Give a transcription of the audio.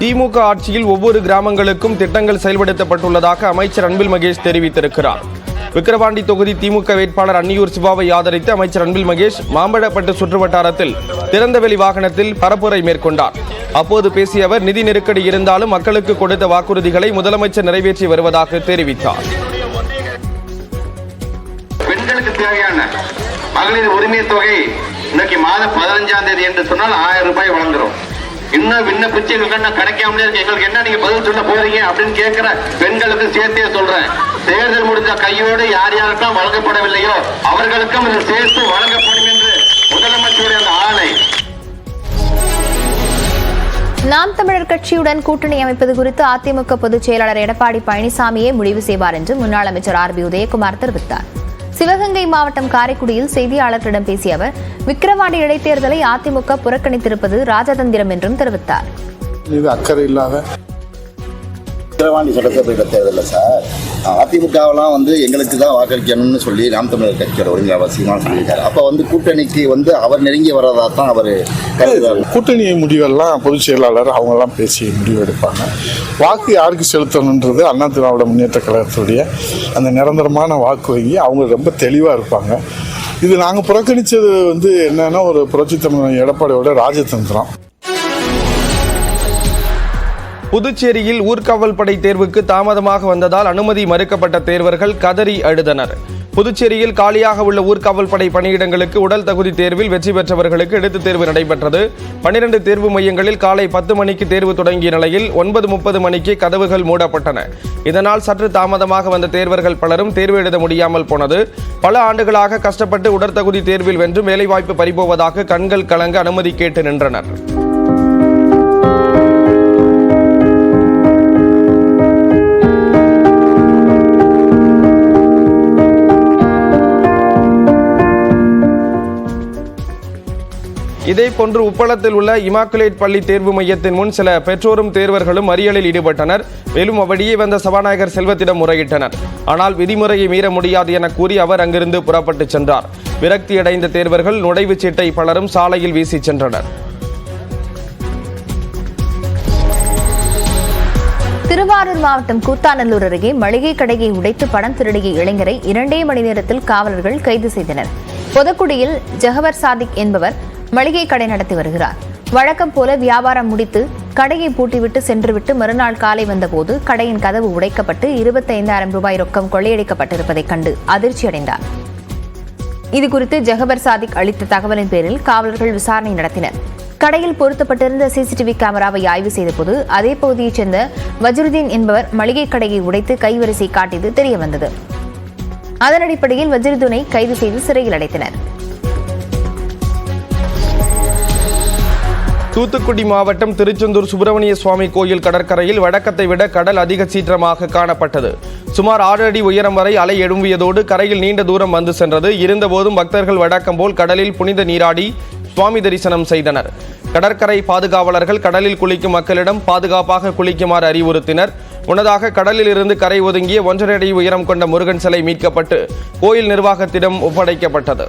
திமுக ஆட்சியில் ஒவ்வொரு கிராமங்களுக்கும் திட்டங்கள் செயல்படுத்தப்பட்டுள்ளதாக அமைச்சர் அன்பில் மகேஷ் தெரிவித்திருக்கிறார். விக்கிரவாண்டி தொகுதி திமுக வேட்பாளர் அன்னியூர் சிவாவை ஆதரித்து அமைச்சர் அன்பில் மகேஷ் மாம்பழப்பட்டு சுற்றுவட்டாரத்தில் திறந்தவெளி வாகனத்தில் பரப்புரை மேற்கொண்டார். அப்போது பேசிய அவர், நிதி நெருக்கடி இருந்தாலும் மக்களுக்கு கொடுத்த வாக்குறுதிகளை முதலமைச்சர் நிறைவேற்றி வருவதாக தெரிவித்தார். பெண்களுக்கு தேவையான மகளிர் உரிமை தொகை இன்னைக்கு மாதம் 15ஆம் தேதி என்று சொன்னால் 1000 ரூபாய் வழங்குறோம். இன்னும் விண்ணப்பிச்சு கிடைக்காம இருக்கு, எங்களுக்கு என்ன நீங்க பதில் சொல்ல போறீங்க அப்படின்னு கேட்கிற பெண்களுக்கு சேர்த்தே சொல்றேன். தேர்தல் முடிஞ்ச கையோடு யார் யாருக்கும் வழங்கப்படவில்லையோ அவர்களுக்கும் இது சேர்த்து வழங்கப்படும் என்று முதலமைச்சருடைய அந்த ஆணை. நாம் தமிழர் கட்சியுடன் கூட்டணி அமைப்பது குறித்து அதிமுக பொதுச் செயலாளர் எடப்பாடி பழனிசாமியே முடிவு செய்வார் என்று முன்னாள் அமைச்சர் RB உதயகுமார் தெரிவித்தார். சிவகங்கை மாவட்டம் காரைக்குடியில் செய்தியாளர்களிடம் பேசிய அவர், விக்கிரவாண்டி இடைத்தேர்தலை அதிமுக புறக்கணித்திருப்பது ராஜதந்திரம் என்றும் தெரிவித்தார். இது அக்கறை இல்லாத விக்கிரவாண்டி சட்டசபை தேர்தலில் சார் அதிமுகவெல்லாம் எங்களுக்கு தான் வாக்களிக்கணும்னு சொல்லி நாம் தமிழர் கட்சியோட ஒருங்கிணைப்பாளர் சீமான் சொல்லியிருக்காரு. அப்போ கூட்டணிக்கு அவர் நெருங்கி வர்றதா தான் அவர் கருதுகிறார். கூட்டணி முடிவெல்லாம் பொதுச் செயலாளர் அவங்கெல்லாம் பேசி முடிவு எடுப்பாங்க. வாக்கு யாருக்கு செலுத்தணுன்றது அண்ணா திராவிட முன்னேற்ற கழகத்துடைய அந்த நிரந்தரமான வாக்கு வங்கி அவங்க ரொம்ப தெளிவாக இருப்பாங்க. இது நாங்கள் புறக்கணித்தது என்னன்னா ஒரு புரட்சித் தமிழர் எடப்பாடியோட ராஜதந்திரம். புதுச்சேரியில் ஊர்காவல் படை தேர்வுக்கு தாமதமாக வந்ததால் அனுமதி மறுக்கப்பட்ட தேர்வர்கள் கதறி அழுதனர். புதுச்சேரியில் காலியாக உள்ள ஊர்காவல் படை பணியிடங்களுக்கு உடல் தகுதி தேர்வில் வெற்றி பெற்றவர்களுக்கு எழுத்துத் தேர்வு நடைபெற்றது. 12 தேர்வு மையங்களில் காலை 10 மணிக்கு தேர்வு தொடங்கிய நிலையில் 9:30 மணிக்கு கதவுகள் மூடப்பட்டன. இதனால் சற்று தாமதமாக வந்த தேர்வர்கள் பலரும் தேர்வு எழுத முடியாமல் போனது. பல ஆண்டுகளாக கஷ்டப்பட்டு உடற்தகுதி தேர்வில் வென்று வேலைவாய்ப்பு பறிபோவதாக கண்கள் கலங்க அனுமதி கேட்டு நின்றனர். இதேபோன்று உப்பளத்தில் உள்ள இமாக்குலேட் பள்ளி தேர்வு மையத்தின் முன் சில பெற்றோரும் தேர்வர்களும் மறியலில் ஈடுபட்டனர். மேலும் அவ்வழியே வந்த சபாநாயகர் செல்வத்திடம் முறையிட்டனர். ஆனால் விதிமுறையை மீற முடியாது என கூறி அவர் அங்கிருந்து புறப்பட்டு சென்றார். விரக்தியடைந்த தேர்வர்கள் நுழைவுச் சீட்டை பலரும் சாலையில் வீசி சென்றனர். திருவாரூர் மாவட்டம் கூத்தாநல்லூர் அருகே மளிகை கடையை உடைத்து பணம் திருடிய இளைஞரை 2 மணி நேரத்தில் காவலர்கள் கைது செய்தனர். பொதக்குடியில் ஜஹவர் சாதிக் என்பவர் மளிகை கடை நடத்தி வருகிறார். வழக்கம் போல வியாபாரம் முடித்து கடையை பூட்டிவிட்டு சென்றுவிட்டு மறுநாள் காலை வந்தபோது கடையின் கதவு உடைக்கப்பட்டு 25,000 ரூபாய் ரொக்கம் கொள்ளையடிக்கப்பட்டிருப்பதைக் கண்டு அதிர்ச்சி அடைந்தார். இதுகுறித்து ஜஹவர் சாதிக் அளித்த தகவலின் பேரில் காவலர்கள் விசாரணை நடத்தினர். கடையில் பொருத்தப்பட்டிருந்த CCTV கேமராவை ஆய்வு செய்தபோது அதே பகுதியைச் சேர்ந்த வஜ்ருதீன் என்பவர் மளிகை கடையை உடைத்து கைவரிசை காட்டியது தெரியவந்தது. அதன் அடிப்படையில் வஜ்ருதீனை கைது செய்து சிறையில் அடைத்தனர். தூத்துக்குடி மாவட்டம் திருச்செந்தூர் சுப்பிரமணிய சுவாமி கோயில் கடற்கரையில் வழக்கத்தை விட கடல் அதிக சீற்றமாக காணப்பட்டது. சுமார் 6 அடி உயரம் வரை அலை எழும்பியதோடு கரையில் நீண்ட தூரம் வந்து சென்றது. இருந்தபோதும் பக்தர்கள் வழக்கம் போல் கடலில் புனித நீராடி சுவாமி தரிசனம் செய்தனர். கடற்கரை பாதுகாவலர்கள் கடலில் குளிக்கும் மக்களிடம் பாதுகாப்பாக குளிக்குமாறு அறிவுறுத்தினர். முன்னதாக கடலில் இருந்து கரை ஒதுங்கிய 1.5 அடி உயரம் கொண்ட முருகன் சிலை மீட்கப்பட்டு கோயில் நிர்வாகத்திடம் ஒப்படைக்கப்பட்டது.